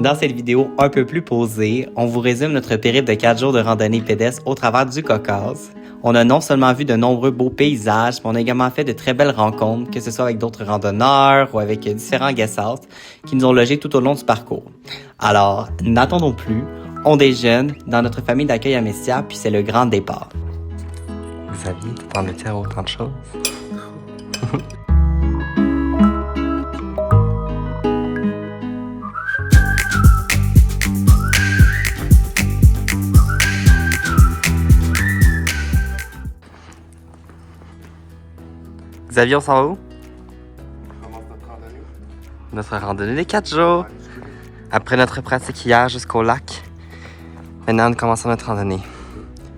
Dans cette vidéo un peu plus posée, on vous résume notre périple de 4 jours de randonnée pédestre au travers du Caucase. On a non seulement vu de nombreux beaux paysages, mais on a également fait de très belles rencontres, que ce soit avec d'autres randonneurs ou avec différents guest houses qui nous ont logés tout au long du parcours. Alors, n'attendons plus, on déjeune dans notre famille d'accueil à Messia, puis c'est le grand départ. Xavier, t'en étais à autant de choses? Xavier, on s'en va où? On commence notre randonnée. Notre randonnée des 4 jours. Après notre pratique hier jusqu'au lac, maintenant nous commençons notre randonnée.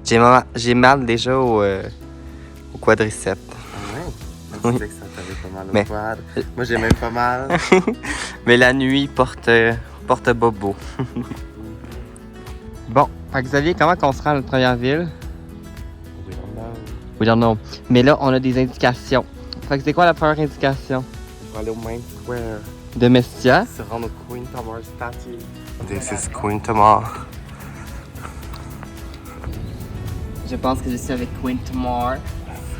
J'ai mal déjà au quadriceps. Ah ouais? Oui. Je disais que ça t'avait pas mal au Mais- quad. Moi j'ai même pas mal. Mais la nuit porte bobo. Bon, fait que Xavier, comment on se rend à notre première ville? We don't know. Mais là, on a des indications. Fait que c'est quoi la première indication? On va aller au Main Square. De Mestia. Se rendre au Queen Tamar statue. This is Queen Tamar. Je pense que je suis avec Queen Tamar.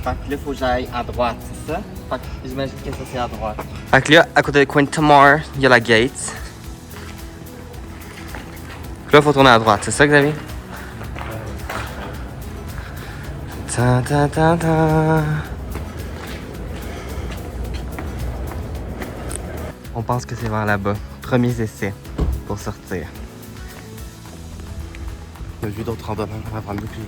Fait que là, il faut que j'aille à droite, c'est ça? Fait que j'imagine que ça, c'est à droite. Fait que là, à côté de Queen Tamar, il y a la gate. Là, il faut tourner à droite, c'est ça, Xavier? Ta ta ta ta. On pense que c'est vers là-bas. Premiers essais pour sortir. On a vu d'autres randonneurs avant nous, puis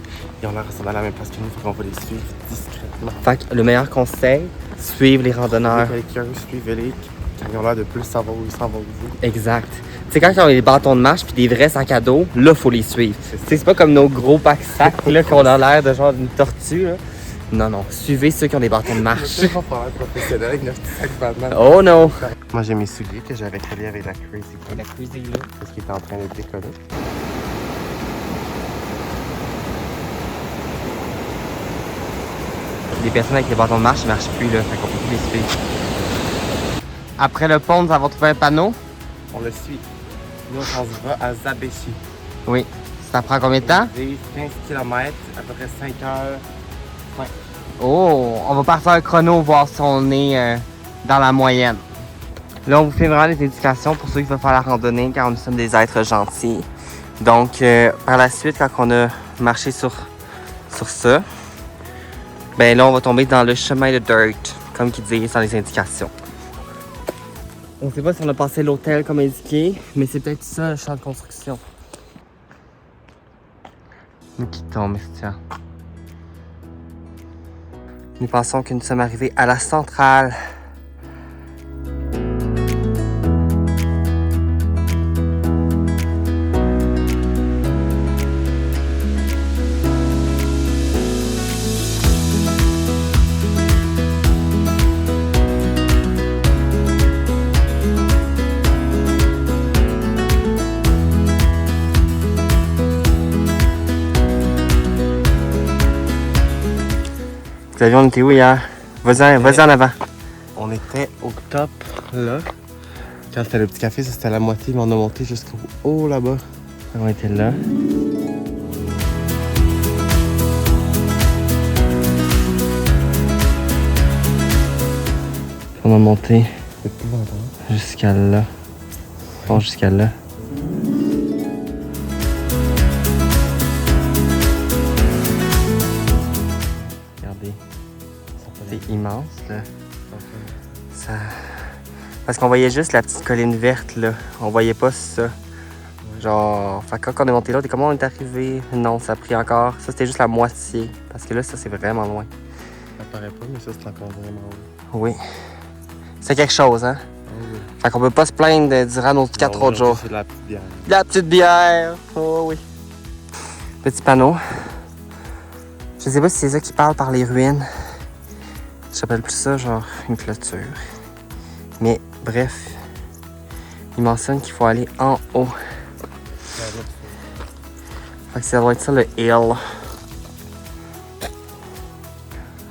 ils ont l'air de ressembler à la même place que nous, faut qu'on va les suivre discrètement. Fait que le meilleur conseil, suivre les randonneurs. Quelqu'un, suivez-les, quand ils ont l'air de plus savoir où ils s'en vont. Exact. Tu sais, quand ils ont des bâtons de marche puis des vrais sacs à dos, là, faut les suivre. Tu sais, c'est pas comme nos gros packs-sacs, là, qu'on a l'air de genre d'une tortue, là. Non, non. Suivez ceux qui ont des bâtons de marche. Je pas pour un professionnel avec notre petit sac Batman. Oh non! Moi j'ai mes souliers que j'avais collés avec la Crazy Cool. La Crazy là. Parce qu'il était en train de décoller. Les personnes avec les bâtons de marche, ils marchent plus, là. Fait qu'on peut plus les suivre. Après le pont, nous avons trouvé un panneau. On le suit. Nous on s'en va à Zabechi. Oui. Ça prend combien de temps? 15 km, à peu près 5 heures. Oh! On va partir un chrono, voir si on est dans la moyenne. Là, on vous fait vraiment des indications pour ceux qui veulent faire la randonnée, car nous sommes des êtres gentils. Donc, par la suite, quand on a marché sur ça, ben là, on va tomber dans le chemin de dirt, comme qu'ils disent dans les indications. On sait pas si on a passé l'hôtel comme indiqué, mais c'est peut-être ça le champ de construction. Nous quittons Mestia. Nous pensons que nous sommes arrivés à la centrale. Xavier, on était où hier? Vas-y en avant. On était au top là. Quand c'était le petit café, ça c'était la moitié, mais on a monté jusqu'au haut là-bas. On était là. On a monté jusqu'à là. Bon, jusqu'à là. Regardez. C'est immense là. Ça... Parce qu'on voyait juste la petite colline verte là. On voyait pas ça. Genre, fait que quand on est monté là, comment on est arrivé? Non, ça a pris encore. Ça c'était juste la moitié. Parce que là, ça c'est vraiment loin. Ça paraît pas, mais ça c'est encore vraiment haut. Oui. C'est quelque chose, hein? Oui. Fait qu'on peut pas se plaindre durant nos 4 autres jours. C'est de la petite bière. La petite bière! Oh oui. Petit panneau. Je sais pas si c'est ça qui parle par les ruines. J'appelle plus ça genre une clôture. Mais bref, il mentionne qu'il faut aller en haut. Fait que ça doit être ça le hill.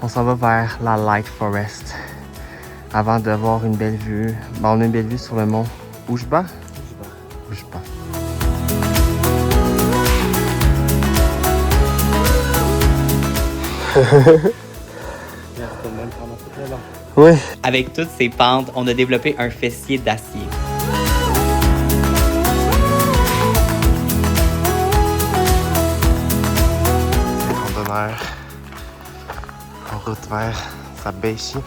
On s'en va vers la Light Forest. Avant d'avoir une belle vue. Ben, on a une belle vue sur le mont Oujba. Bouge pas. Oui. Avec toutes ces pentes, on a développé un fessier d'acier. Randonneur en route vers Sabéchi.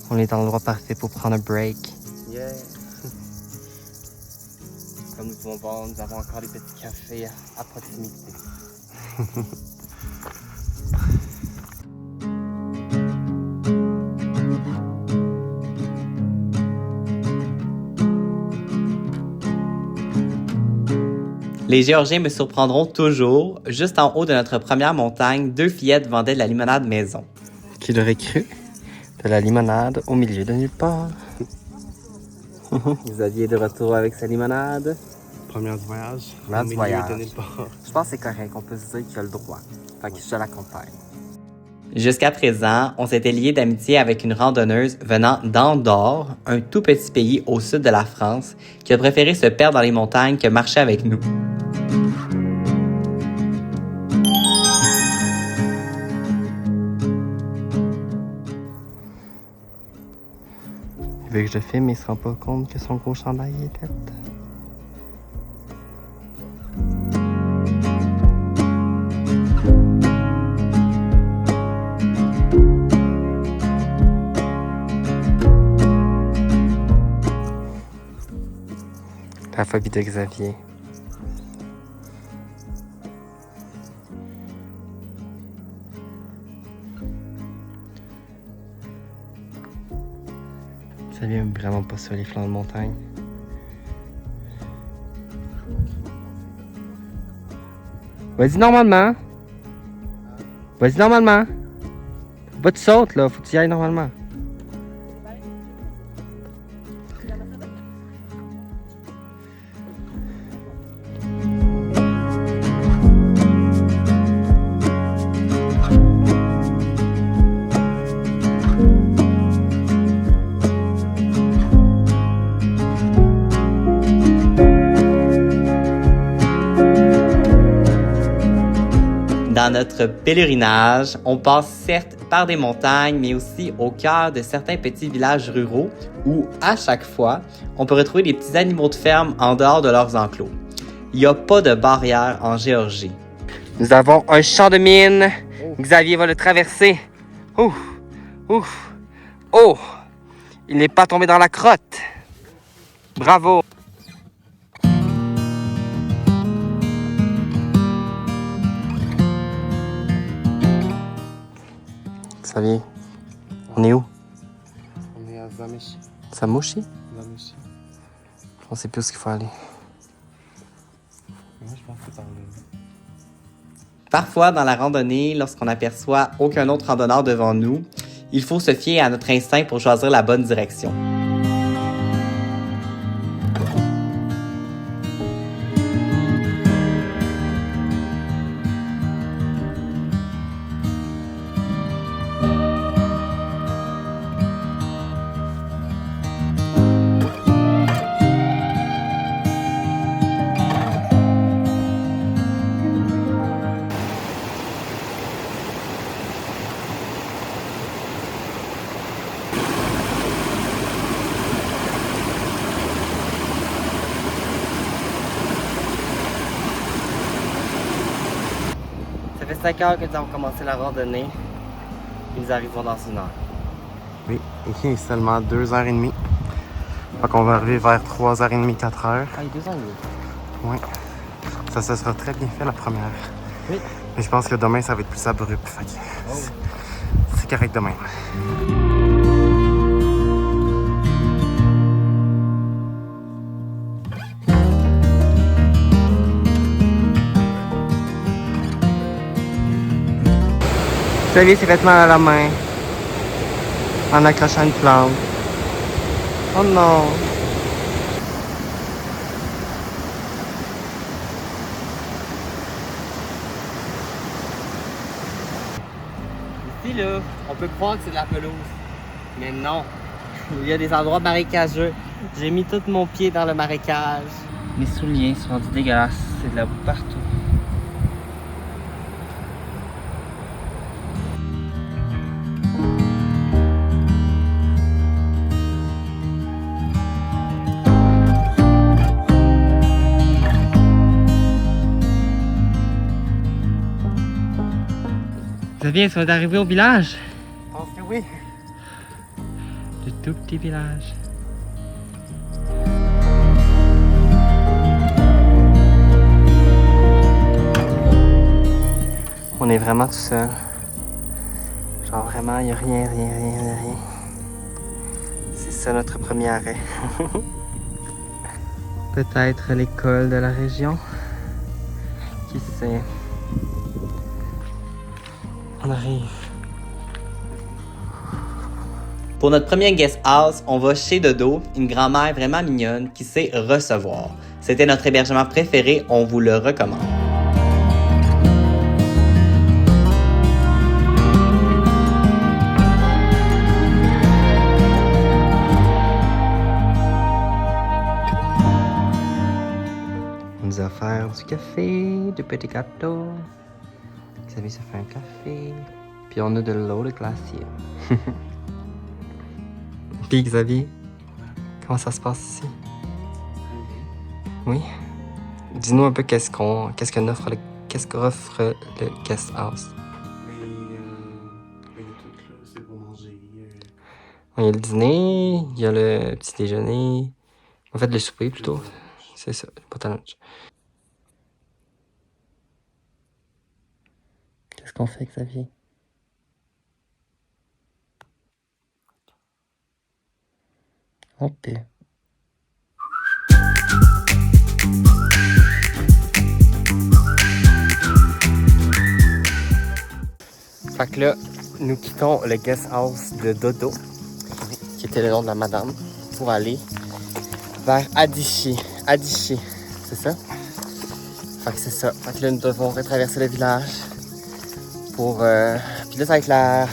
On est dans l'endroit parfait pour prendre un break. Yeah. Comme nous pouvons voir, nous avons encore des petits cafés à proximité. Les Géorgiens me surprendront toujours. Juste en haut de notre première montagne, 2 fillettes vendaient de la limonade maison. Qui l'aurait cru? De la limonade au milieu de nulle part. Xavier est de retour avec sa limonade. Première du voyage. Première du voyage. De nulle part. Je pense que c'est correct, on peut se dire qu'il a le droit. Fait que je l'accompagne. Jusqu'à présent, on s'était lié d'amitié avec une randonneuse venant d'Andorre, un tout petit pays au sud de la France, qui a préféré se perdre dans les montagnes que marcher avec nous. Il veut que je filme, mais il se rend pas compte que son gros chandail est tête. La phobie de Xavier. Xavier aime vraiment pas ça, les flancs de montagne. Vas-y normalement. Vas-y normalement. Faut pas que tu sautes là, faut que tu y ailles normalement. Dans notre pèlerinage, on passe certes par des montagnes, mais aussi au cœur de certains petits villages ruraux où, à chaque fois, on peut retrouver des petits animaux de ferme en dehors de leurs enclos. Il n'y a pas de barrière en Géorgie. Nous avons un champ de mine. Xavier va le traverser. Ouf, ouf, oh! Il n'est pas tombé dans la crotte. Bravo! Xavier, on est où? On est à Zameshi. Samouchi? Zameshi. On sait plus où il faut aller. Moi, je pense que c'est par là. Parfois, dans la randonnée, lorsqu'on n'aperçoit aucun autre randonneur devant nous, il faut se fier à notre instinct pour choisir la bonne direction. Ça fait 5 heures que nous avons commencé la randonnée. Et nous arrivons dans une heure. Oui, ici, il est seulement 2h30. Fait qu'on va arriver vers 3h30, 4h. Ah, il est 2h30. Oui. Ça se sera très bien fait la première. Oui. Mais je pense que demain, ça va être plus abrupt. Fait que c'est correct demain. Xavier s'est fait mal à la main. en accrochant une plante. Oh non! Ici, là, on peut croire que c'est de la pelouse. Mais non! Il y a des endroits marécageux. J'ai mis tout mon pied dans le marécage. Mes souliers sont rendus dégueulasses. C'est de la boue partout. Xavier, est-ce qu'on est arrivé au village? Je pense que oui. Le tout petit village. On est vraiment tout seul. Genre vraiment, il n'y a rien. C'est ça notre premier arrêt. Peut-être l'école de la région. Qui sait? On arrive. Pour notre premier guest house, on va chez Dodo, une grand-mère vraiment mignonne qui sait recevoir. C'était notre hébergement préféré, on vous le recommande. On nous a offert du café, du petit gâteau. Xavier se fait un café. Puis on a de l'eau de glacier. Puis Xavier, comment ça se passe ici? Oui? Dis-nous un peu qu'est-ce qu'offre le guest house. Il y a tout là, c'est pour manger. Il y a le dîner, il y a le petit déjeuner. En fait, le souper plutôt. C'est ça, pas tant lunch. Qu'est-ce qu'on fait, Xavier? On peut. Fait que là, nous quittons le guest house de Dodo, qui était le nom de la madame, pour aller vers Adichie. Adichie, c'est ça? Fait que c'est ça. Fait que là, nous devons retraverser le village pour... Puis là, ça va être la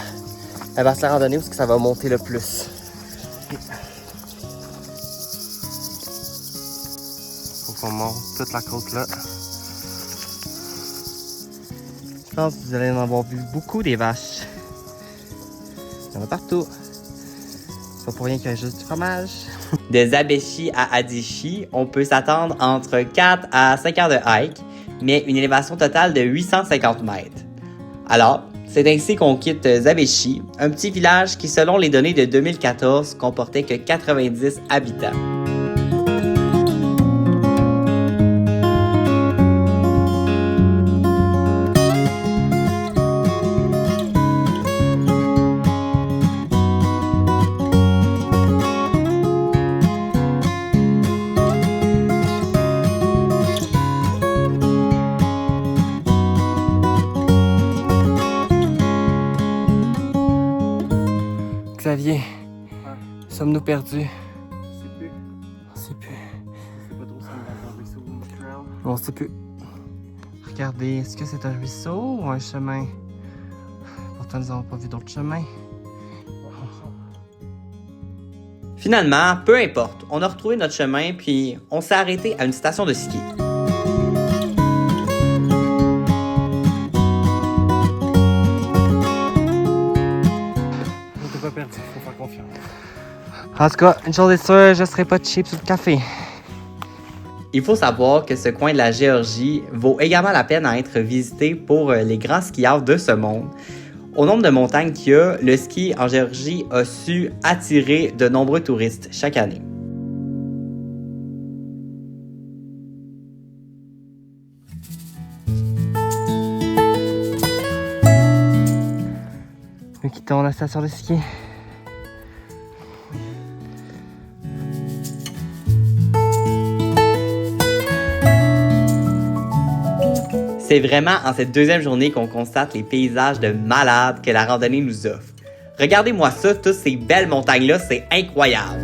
basse randonnée parce que ça va monter le plus. Faut qu'on monte toute la côte là. Je pense que vous allez en avoir vu beaucoup des vaches. Il y en a partout. C'est pas pour rien qu'il y a juste du fromage. De Zabéchi à Adichie, on peut s'attendre entre 4 à 5 heures de hike, mais une élévation totale de 850 mètres. Alors, c'est ainsi qu'on quitte Zabéchi, un petit village qui, selon les données de 2014, comportait que 90 habitants. Xavier, sommes-nous perdus? Je sais plus. On sait plus. Je sais pas trop si on va tomber sur une trail. On sait plus. Regardez, est-ce que c'est un ruisseau ou un chemin? Pourtant, nous n'avons pas vu d'autre chemin. Finalement, peu importe, on a retrouvé notre chemin puis on s'est arrêté à une station de ski. On t'es pas perdu, faut faire confiance. En tout cas, une chose est sûre, je serai pas cheap sur le café. Il faut savoir que ce coin de la Géorgie vaut également la peine à être visité pour les grands skieurs de ce monde. Au nombre de montagnes qu'il y a, le ski en Géorgie a su attirer de nombreux touristes chaque année. Nous quittons la station de ski. C'est vraiment en cette deuxième journée qu'on constate les paysages de malades que la randonnée nous offre. Regardez-moi ça, toutes ces belles montagnes-là, c'est incroyable.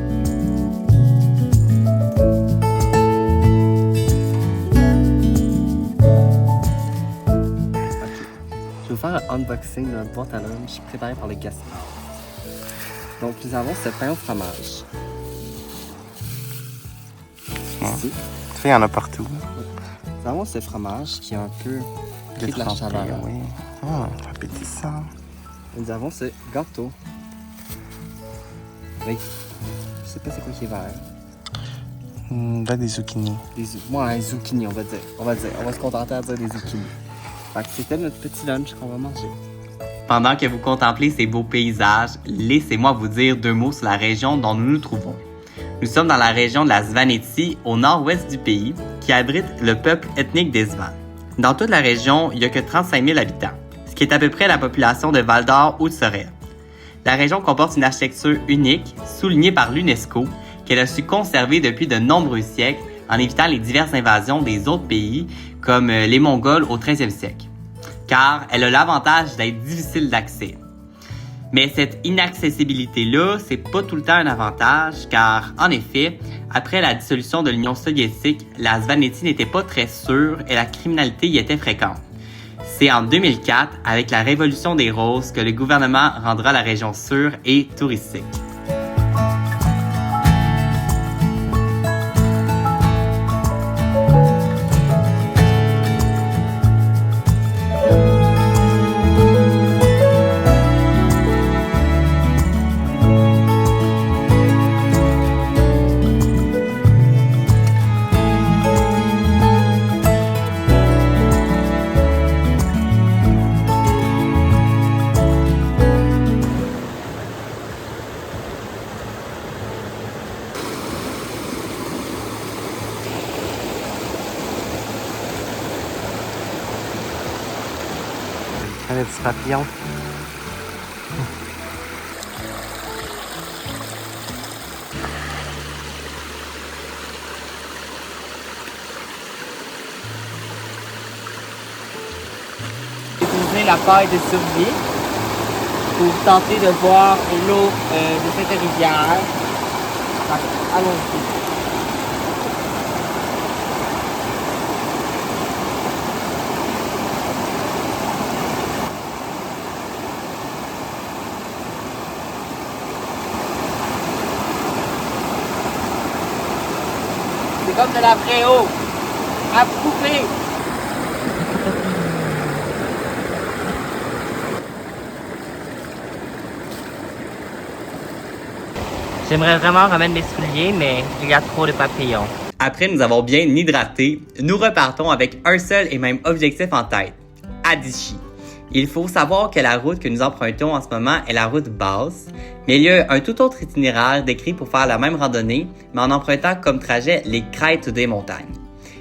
Je vais vous faire un unboxing de notre boîte à lunch préparée par le Gaspard. Donc, nous avons ce pain au fromage. Ici. Tu sais, il y en a partout. Nous avons ce fromage qui est un peu pris de la chaleur. Oui. Oh, appétissant. Nous avons ce gâteau. Oui. Je sais pas c'est quoi qui est vert. Là, des zucchini. Ouais, zucchini, on va dire. On va se contenter à dire des zucchini. Fait que c'était notre petit lunch qu'on va manger. Pendant que vous contemplez ces beaux paysages, laissez-moi vous dire 2 mots sur la région dont nous nous trouvons. Nous sommes dans la région de la Svaneti, au nord-ouest du pays, qui abrite le peuple ethnique des Svans. Dans toute la région, il n'y a que 35 000 habitants, ce qui est à peu près la population de Val-d'Or ou de Sorel. La région comporte une architecture unique, soulignée par l'UNESCO, qu'elle a su conserver depuis de nombreux siècles en évitant les diverses invasions des autres pays, comme les Mongols au 13e siècle. Car elle a l'avantage d'être difficile d'accès. Mais cette inaccessibilité-là, c'est pas tout le temps un avantage, car en effet, après la dissolution de l'Union soviétique, la Svaneti n'était pas très sûre et la criminalité y était fréquente. C'est en 2004, avec la Révolution des Roses, que le gouvernement rendra la région sûre et touristique. Un petit papillon. Utiliser la paille de survie pour tenter de boire l'eau de cette rivière. Allons-y. C'est comme de la vraie eau. Approuvé. J'aimerais vraiment remettre mes souliers, mais il y a trop de papillons. Après nous avoir bien hydratés, nous repartons avec un seul et même objectif en tête, Adichie. Il faut savoir que la route que nous empruntons en ce moment est la route basse, mais il y a un tout autre itinéraire décrit pour faire la même randonnée, mais en empruntant comme trajet les crêtes des montagnes.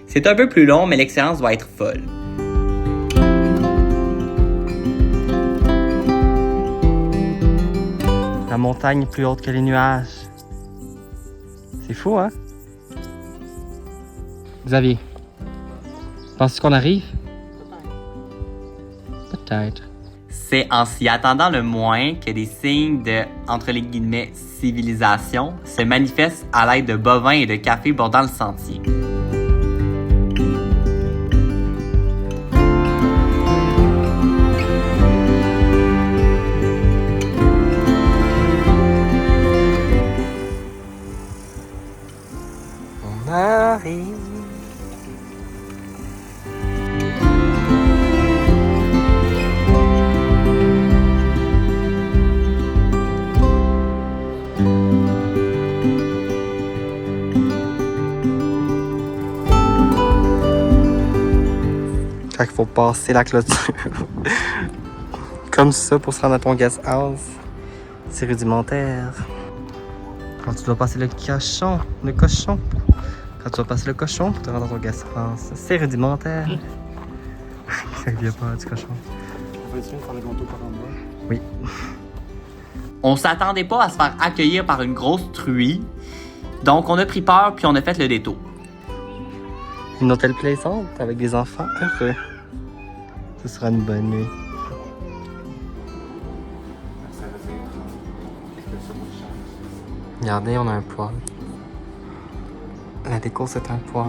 C'est un peu plus long, mais l'expérience va être folle. La montagne est plus haute que les nuages. C'est fou, hein? Xavier, penses-tu qu'on arrive? Peut-être. C'est en s'y attendant le moins que des signes de, entre les guillemets, civilisation se manifestent à l'aide de bovins et de café bordant le sentier. On arrive. Quand il faut passer la clôture. Comme ça pour se rendre à ton guest house. C'est rudimentaire. Quand tu dois passer le cochon. Quand tu dois passer le cochon pour te rendre à ton guest house. C'est rudimentaire. Ça vient pas du cochon. Oui. On s'attendait pas à se faire accueillir par une grosse truie, donc on a pris peur puis on a fait le détour. Une hôtel plaisante avec des enfants heureux. Ce sera une bonne nuit. Regardez, on a un poêle. La déco, c'est un poêle.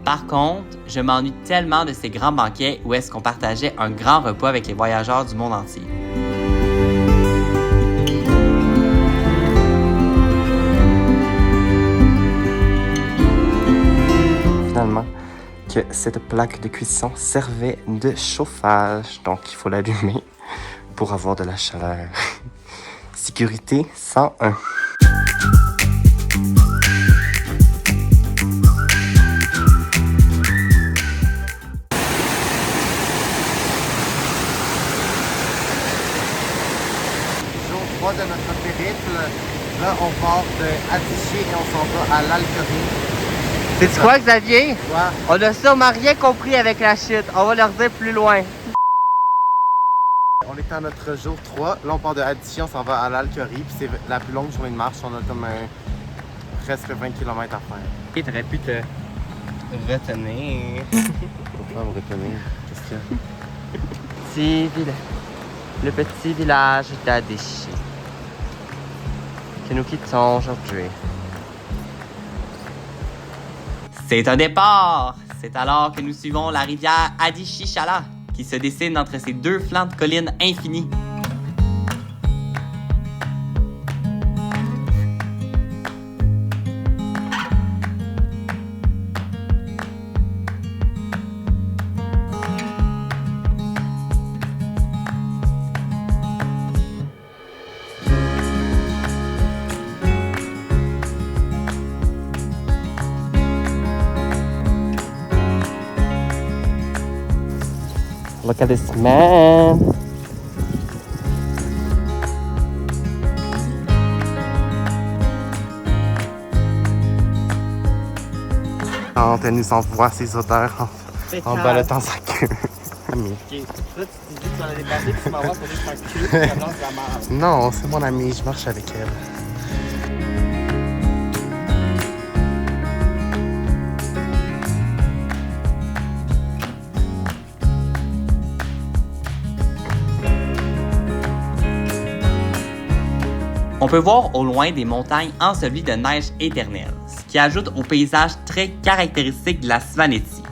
Par contre, je m'ennuie tellement de ces grands banquets où est-ce qu'on partageait un grand repas avec les voyageurs du monde entier. Finalement, que cette plaque de cuisson servait de chauffage. Donc, il faut l'allumer pour avoir de la chaleur. Sécurité 101. Jour 3 de notre périple. Là, on part de Atiché et on s'en va à l'Alquerie. C'est quoi, Xavier? Quoi? On a sûrement rien compris avec la chute. On va leur dire plus loin. On est à notre jour 3. Là, on part de Atiché, on s'en va à l'Alquerie. Puis c'est la plus longue journée de marche. On a comme presque 20 km à faire. Tu aurais pu te retenir. Pourquoi me retenir? Qu'est-ce qu'il y a? Le petit village d'Adishi que nous quittons aujourd'hui. C'est un départ! C'est alors que nous suivons la rivière Adishichala qui se dessine entre ces deux flancs de collines infinies. Look at this man. Quand elle nous envoie ses odeurs en ballottant sa queue. Ami. Ok, là tu te dis que tu vas la dépasser puis tu m'envoies sur ta queue puis elle lance la marde. Non, c'est mon amie, je marche avec elle. On peut voir au loin des montagnes ensevelies de neige éternelle, ce qui ajoute au paysage très caractéristique de la Svaneti.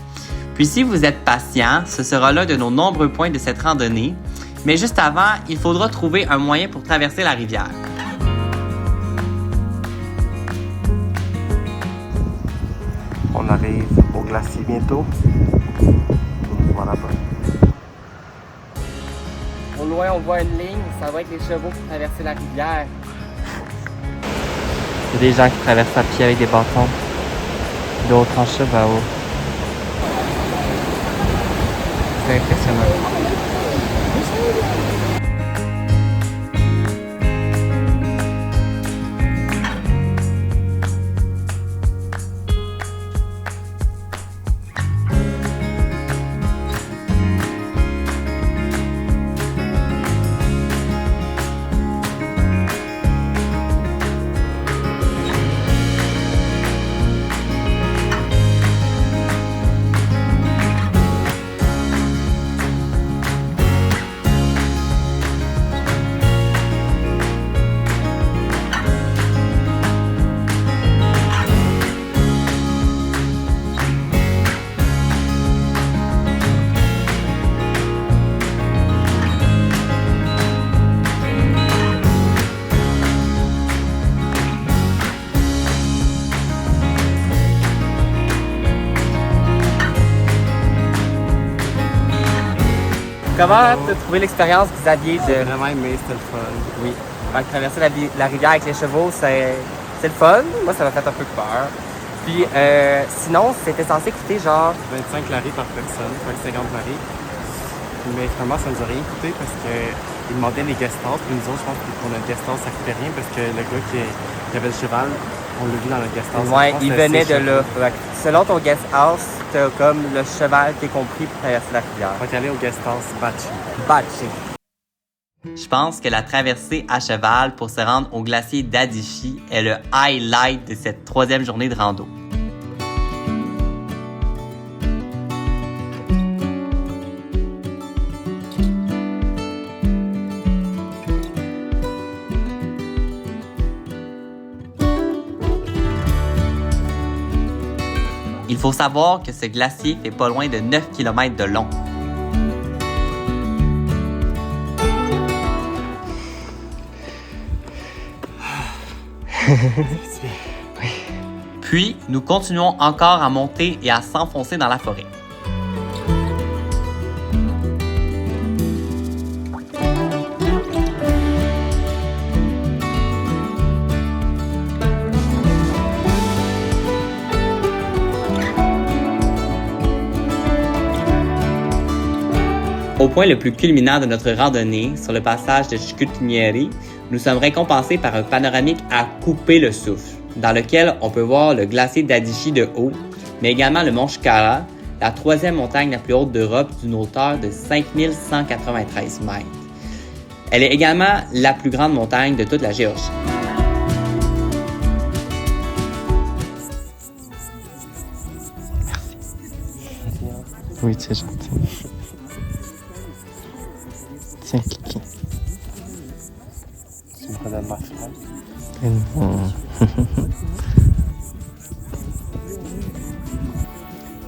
Puis si vous êtes patient, ce sera l'un de nos nombreux points de cette randonnée, mais juste avant, il faudra trouver un moyen pour traverser la rivière. On arrive au glacier bientôt. Voilà. Au loin, on voit une ligne, ça va être les chevaux pour traverser la rivière. Il y a des gens qui traversent à pied avec des bâtons, d'autres en cheval. C'est impressionnant. Comment tu as trouvé l'expérience, Xavier, J'ai de vraiment aimé, c'était le fun. oui, traverser la rivière avec les chevaux? C'est le fun. Moi, ça m'a fait un peu peur. Puis, sinon, c'était censé coûter genre... 25 laris par personne, 50 laris. Mais finalement, ça nous a rien coûté parce qu'ils demandaient les guest house. Puis nous autres, je pense qu'on a le guest house, ça coûtait rien parce que le gars qui avait le cheval, on l'a vu dans le guest house. Ouais, il venait de là. Fait que selon ton guest house, t'as comme le cheval qui est compris pour traverser la rivière. On va aller au guest house Bachi. Bachi. Je pense que la traversée à cheval pour se rendre au glacier d'Adishi est le highlight de cette troisième journée de rando. faut savoir que ce glacier fait pas loin de 9 km de long. Puis, nous continuons encore à monter et à s'enfoncer dans la forêt. Au point le plus culminant de notre randonnée, sur le passage de Chicoutimieri, nous sommes récompensés par un panoramique à couper le souffle, dans lequel on peut voir le glacier d'Adishi de haut, mais également le mont Shkara, la troisième montagne la plus haute d'Europe d'une hauteur de 5193 mètres. Elle est également la plus grande montagne de toute la Géorgie. Oui, c'est gentil. Tiens, Kiki. Tu me redonnes ma fraise.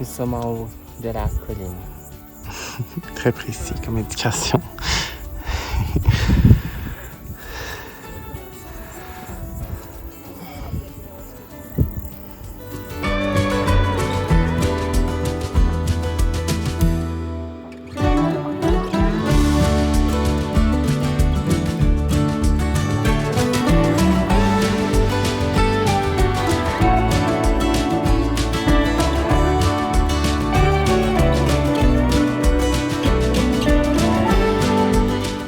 Nous sommes en haut de la colline. Très précis comme indication.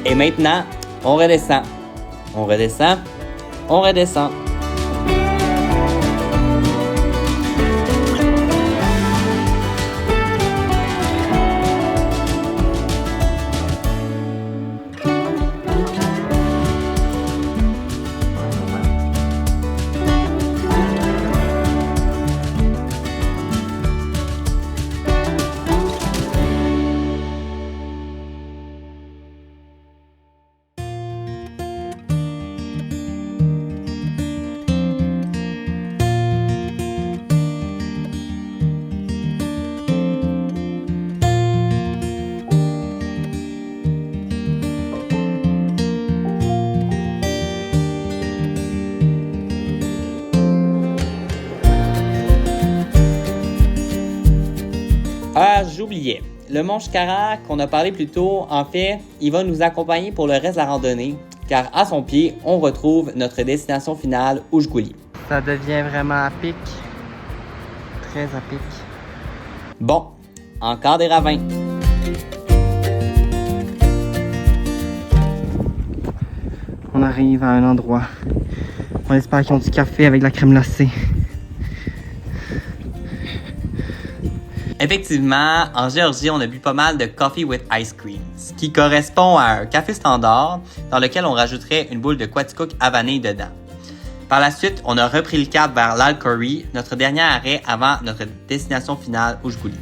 Et maintenant, on redescend. On redescend. On redescend. Ah, j'oubliais. Le mont Shkara qu'on a parlé plus tôt, en fait, il va nous accompagner pour le reste de la randonnée, car à son pied, on retrouve notre destination finale, Oujgouli. Ça devient vraiment à pic. Très à pic. Bon, encore des ravins. On arrive à un endroit. On espère qu'ils ont du café avec de la crème glacée. Effectivement, en Géorgie, on a bu pas mal de coffee with ice cream, ce qui correspond à un café standard dans lequel on rajouterait une boule de Quaticook havanée dedans. Par la suite, on a repris le cap vers l'Alcori, notre dernier arrêt avant notre destination finale, Oujgouli.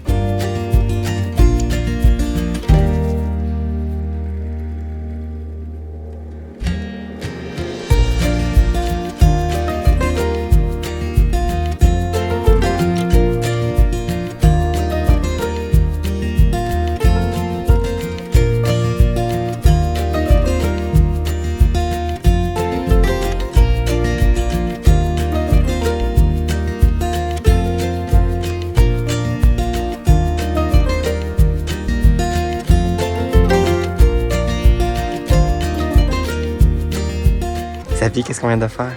Xavier, qu'est-ce qu'on vient de faire?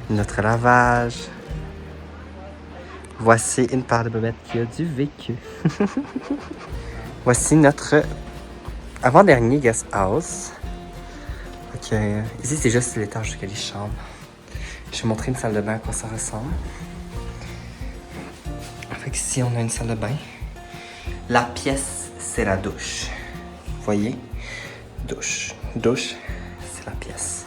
Notre lavage. Voici une paire de bobettes qui a du vécu. Voici notre avant-dernier guest house. Ok, ici c'est juste l'étage de les chambres. Je vais montrer une salle de bain à quoi ça ressemble. Fait que ici on a une salle de bain. La pièce c'est la douche. Vous voyez? Douche. Douche, c'est la pièce.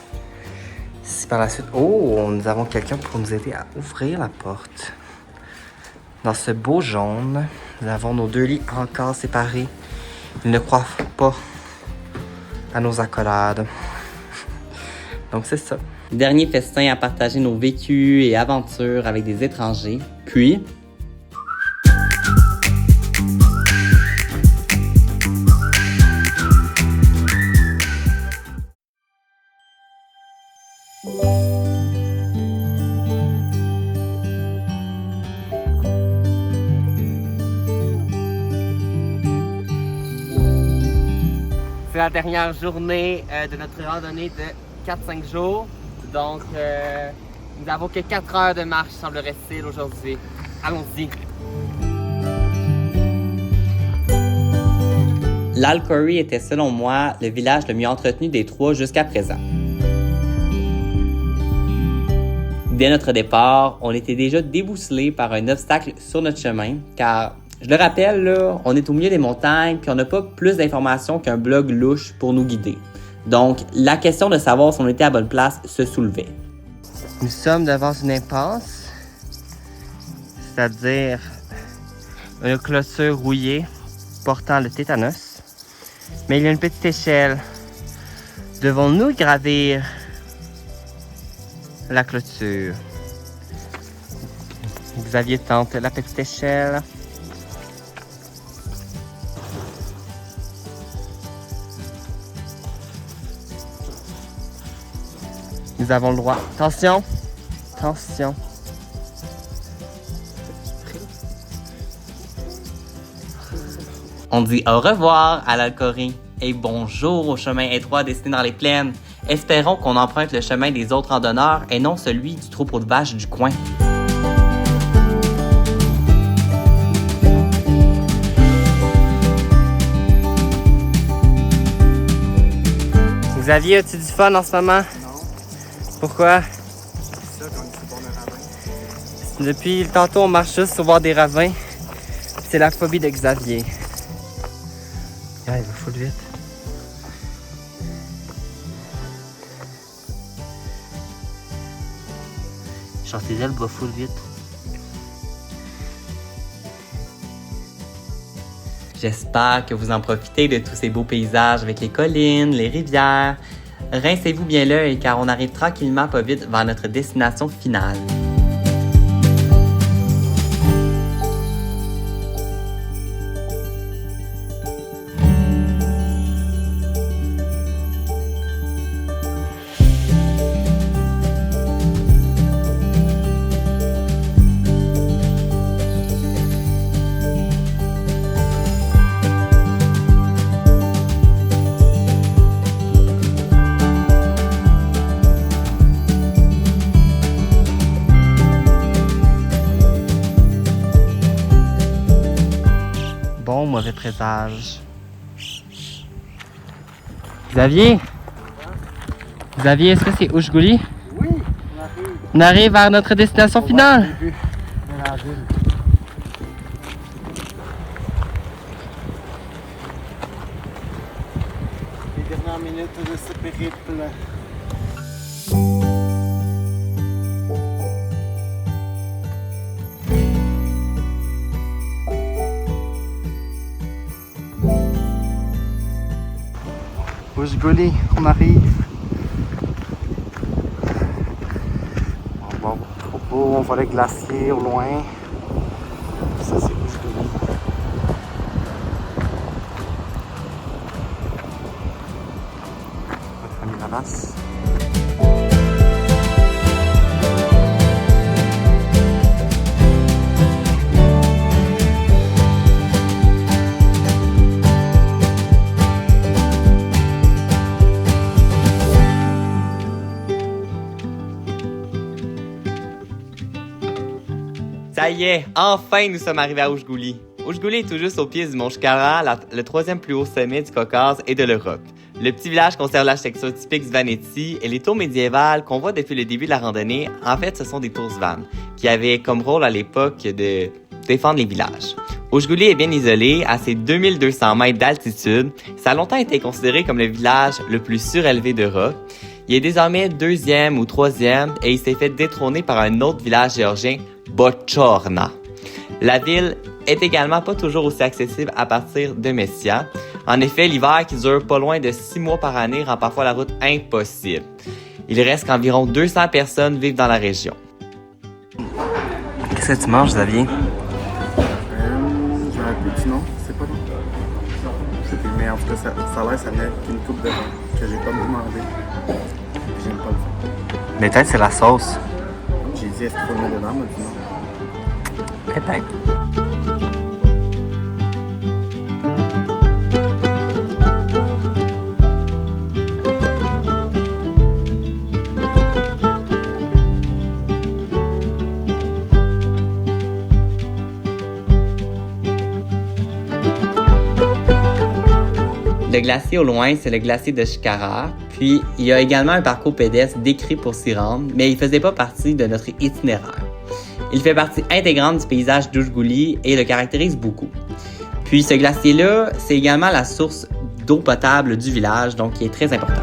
Si par la suite, nous avons quelqu'un pour nous aider à ouvrir la porte. Dans ce beau jaune, nous avons nos deux lits encore séparés. Ils ne croient pas à nos accolades. Donc c'est ça. Dernier festin à partager nos vécus et aventures avec des étrangers. Puis, C'est la dernière journée de notre randonnée de 4-5 jours. Donc, nous n'avons que 4 heures de marche, semblerait-il, aujourd'hui. Allons-y. L'Alcourie était selon moi le village le mieux entretenu des 3 jusqu'à présent. Dès notre départ, on était déjà déboussolés par un obstacle sur notre chemin, car, je le rappelle, là, on est au milieu des montagnes puis on n'a pas plus d'informations qu'un blog louche pour nous guider. Donc, la question de savoir si on était à bonne place se soulevait. Nous sommes devant une impasse, c'est-à-dire une clôture rouillée portant le tétanos. Mais il y a une petite échelle. Devons-nous gravir la clôture? Xavier tente la petite échelle. Nous avons le droit. Attention! Attention! On dit au revoir à l'Alcourie et bonjour au chemin étroit destiné dans les plaines. Espérons qu'on emprunte le chemin des autres randonneurs et non celui du troupeau de vaches du coin. Xavier, as-tu du fun en ce moment? Non, Pourquoi? c'est ça quand on est sur le bord d'un ravin. Depuis tantôt, on marche juste sur le bord des ravins. C'est la phobie de Xavier. Ah, il va full vite. Genre tes ailes va full vite. J'espère que vous en profitez de tous ces beaux paysages avec les collines, les rivières. Rincez-vous bien l'œil car on arrive tranquillement pas vite vers notre destination finale. Bon, mauvais présage. Xavier? Xavier, est-ce que c'est Oushgouli? Oui, on arrive. On arrive vers notre destination finale. De la ville. Les dernières minutes de ce périple. Oushgouli, on arrive. On va au troupeau, on voit le glacier au loin. Ça, c'est Oushgouli. Notre famille Lalas. Ça y est, enfin nous sommes arrivés à Oushgouli. Oushgouli est tout juste au pied du mont Shkara, le 3e plus haut sommet du Caucase et de l'Europe. Le petit village conserve l'architecture typique Svaneti et les tours médiévales qu'on voit depuis le début de la randonnée, en fait ce sont des tours Svan, qui avaient comme rôle à l'époque de défendre les villages. Oushgouli est bien isolé, à ses 2200 mètres d'altitude. Ça a longtemps été considéré comme le village le plus surélevé d'Europe. Il est désormais 2e ou 3e et il s'est fait détrôner par un autre village géorgien, Bochorna. La ville est également pas toujours aussi accessible à partir de Messia. En effet, l'hiver qui dure pas loin de 6 mois par année rend parfois la route impossible. Il reste qu'environ 200 personnes vivent dans la région. Qu'est-ce que tu manges, Xavier? Je me rappelle plus du nom, c'est pas long. Mais en tout cas, ça a l'air, ça venait qu'une coupe de vin que j'ai pas demandé. J'aime pas le vin. Mais peut-être c'est la sauce. J'ai dit, est-ce qu'il faut le mettre dedans? Elle m'a dit non. Peut-être. le glacier au loin, c'est le glacier de Shikara. Puis, il y a également un parcours pédestre décrit pour s'y rendre, mais il ne faisait pas partie de notre itinéraire. Il fait partie intégrante du paysage d'Oushgouli et le caractérise beaucoup. Puis, ce glacier-là, c'est également la source d'eau potable du village, donc qui est très important.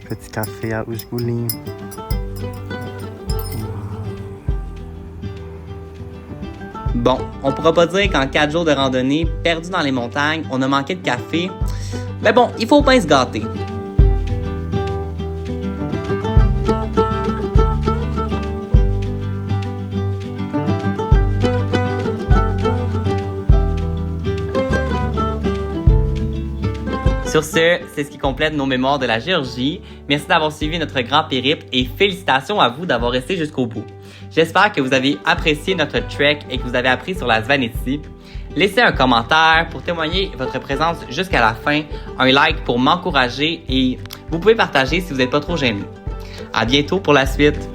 Petit café à Oushgouli. Bon, on pourra pas dire qu'en 4 jours de randonnée, perdus dans les montagnes, on a manqué de café. Mais bon, il faut pas se gâter. Sur ce, c'est ce qui complète nos mémoires de la Géorgie. Merci d'avoir suivi notre grand périple et félicitations à vous d'avoir resté jusqu'au bout. J'espère que vous avez apprécié notre trek et que vous avez appris sur la Svaneti. Laissez un commentaire pour témoigner votre présence jusqu'à la fin, un like pour m'encourager et vous pouvez partager si vous n'êtes pas trop gêné. À bientôt pour la suite!